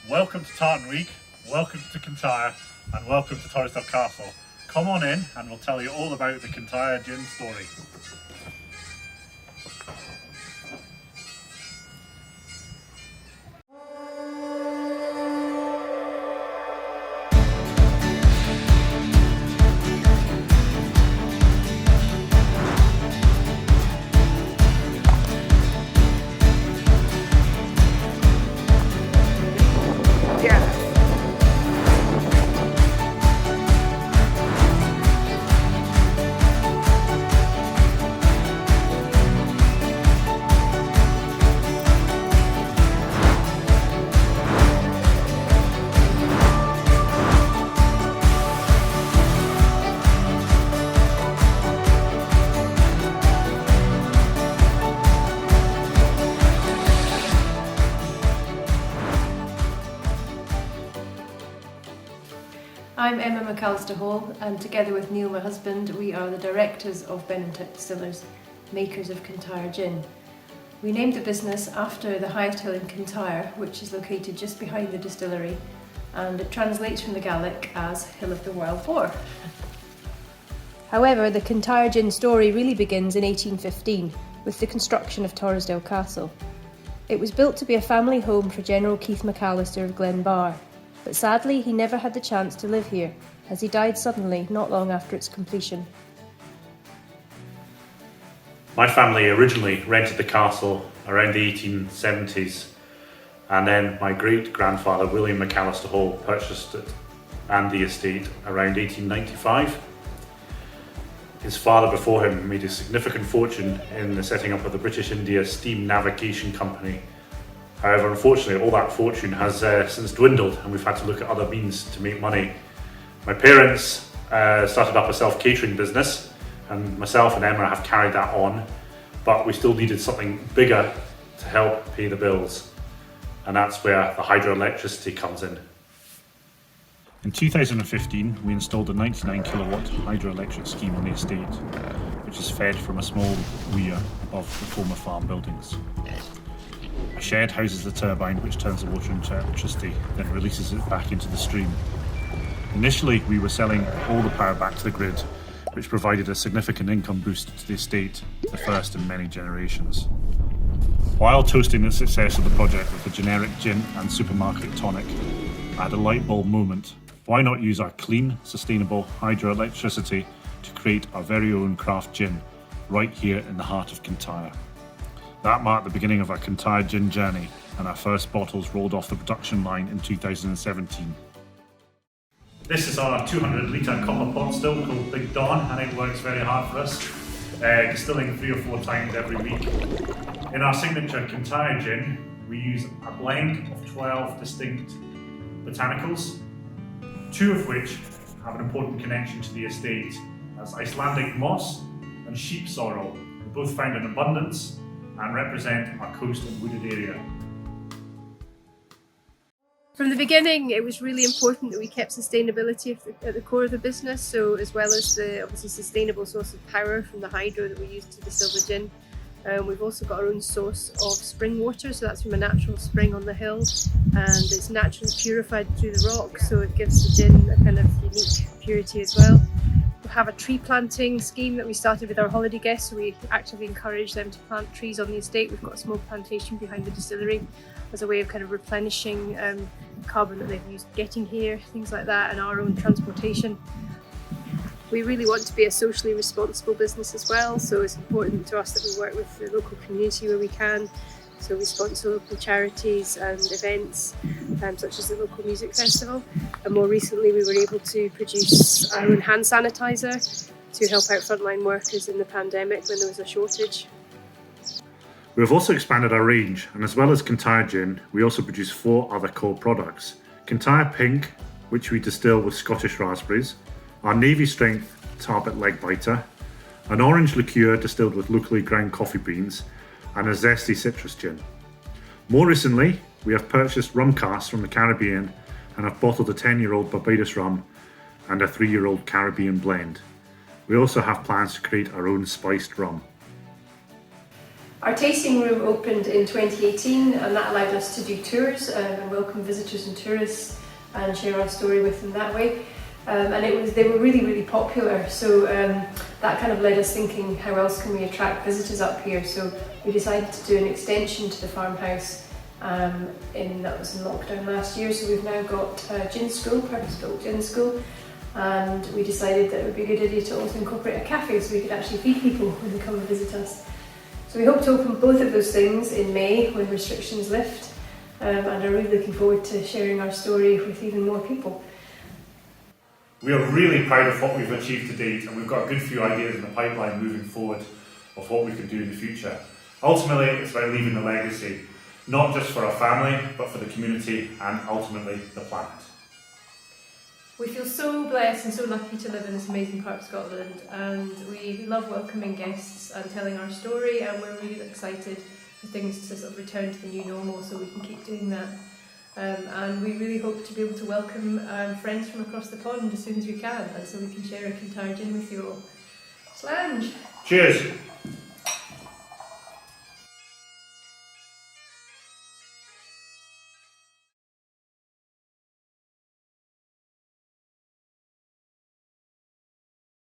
Welcome to Tartan Week, welcome to Kintyre, and welcome to Torrisdale Castle. Come on in and we'll tell you all about the Kintyre gin story. I'm Emma Macalister-Hall, and together with Niall, my husband, we are the directors of Beinn Distillers, makers of Kintyre gin. We named the business after the highest hill in Kintyre, which is located just behind the distillery, and it translates from the Gaelic as Hill of the Wild Boar. However, the Kintyre gin story really begins in 1815 with the construction of Torrisdale Castle. It was built to be a family home for General Keith Macalister of Glenbar, but sadly he never had the chance to live here, as he died suddenly not long after its completion. My family originally rented the castle around the 1870s, and then my great-grandfather William Macalister-Hall purchased it and the estate around 1895. His father before him made a significant fortune in the setting up of the British India Steam Navigation Company. However, unfortunately, all that fortune has since dwindled, and we've had to look at other means to make money. My parents started up a self-catering business, and myself and Emma have carried that on, but we still needed something bigger to help pay the bills, and that's where the hydroelectricity comes in. In 2015, we installed a 99 kilowatt hydroelectric scheme on the estate, which is fed from a small weir above the former farm buildings. A shed houses the turbine, which turns the water into electricity, then releases it back into the stream. Initially, we were selling all the power back to the grid, which provided a significant income boost to the estate, the first in many generations. While toasting the success of the project with a generic gin and supermarket tonic, I had a light bulb moment. Why not use our clean, sustainable hydroelectricity to create our very own craft gin, right here in the heart of Kintyre? That marked the beginning of our Kintyre gin journey, and our first bottles rolled off the production line in 2017. This is our 200 litre copper pot still called Big Dawn, and it works very hard for us, distilling 3 or 4 times every week. In our signature Kintyre gin, we use a blend of 12 distinct botanicals, 2 of which have an important connection to the estate, as Icelandic moss and sheep sorrel, both found in abundance and represent our coast and wooded area. From the beginning, it was really important that we kept sustainability at the core of the business, so as well as the obviously sustainable source of power from the hydro that we use to distill the gin. We've also got our own source of spring water, so that's from a natural spring on the hill, and it's naturally purified through the rock, so it gives the gin a kind of unique purity as well. We have a tree planting scheme that we started with our holiday guests, so we actively encourage them to plant trees on the estate. We've got a small plantation behind the distillery as a way of kind of replenishing carbon that they've used getting here, things like that, and our own transportation. We really want to be a socially responsible business as well, so it's important to us that we work with the local community where we can. So we sponsor local charities and events, such as the local music festival. And more recently, we were able to produce our own hand sanitizer to help out frontline workers in the pandemic when there was a shortage. We have also expanded our range, and as well as Kintyre gin, we also produce 4 other core products. Kintyre Pink, which we distill with Scottish raspberries, our Navy Strength Tarbet Leg Biter, an orange liqueur distilled with locally ground coffee beans, and a zesty citrus gin. More recently, we have purchased rum casks from the Caribbean and have bottled a 10-year-old Barbados rum and a 3-year-old Caribbean blend. We also have plans to create our own spiced rum. Our tasting room opened in 2018, and that allowed us to do tours and welcome visitors and tourists and share our story with them that way. And they were really popular, so that kind of led us thinking, how else can we attract visitors up here? So we decided to do an extension to the farmhouse. That was in lockdown last year, so we've now got a gin school, purpose-built gin school, and we decided that it would be a good idea to also incorporate a cafe so we could actually feed people when they come and visit us. So we hope to open both of those things in May when restrictions lift, and are really looking forward to sharing our story with even more people. We are really proud of what we've achieved to date, and we've got a good few ideas in the pipeline moving forward of what we can do in the future. Ultimately, it's about leaving a legacy, not just for our family, but for the community and ultimately the planet. We feel so blessed and so lucky to live in this amazing part of Scotland, and we love welcoming guests and telling our story, and we're really excited for things to sort of return to the new normal so we can keep doing that. And we really hope to be able to welcome friends from across the pond as soon as we can, and so we can share a Kintyre gin with you all. Slange! Cheers!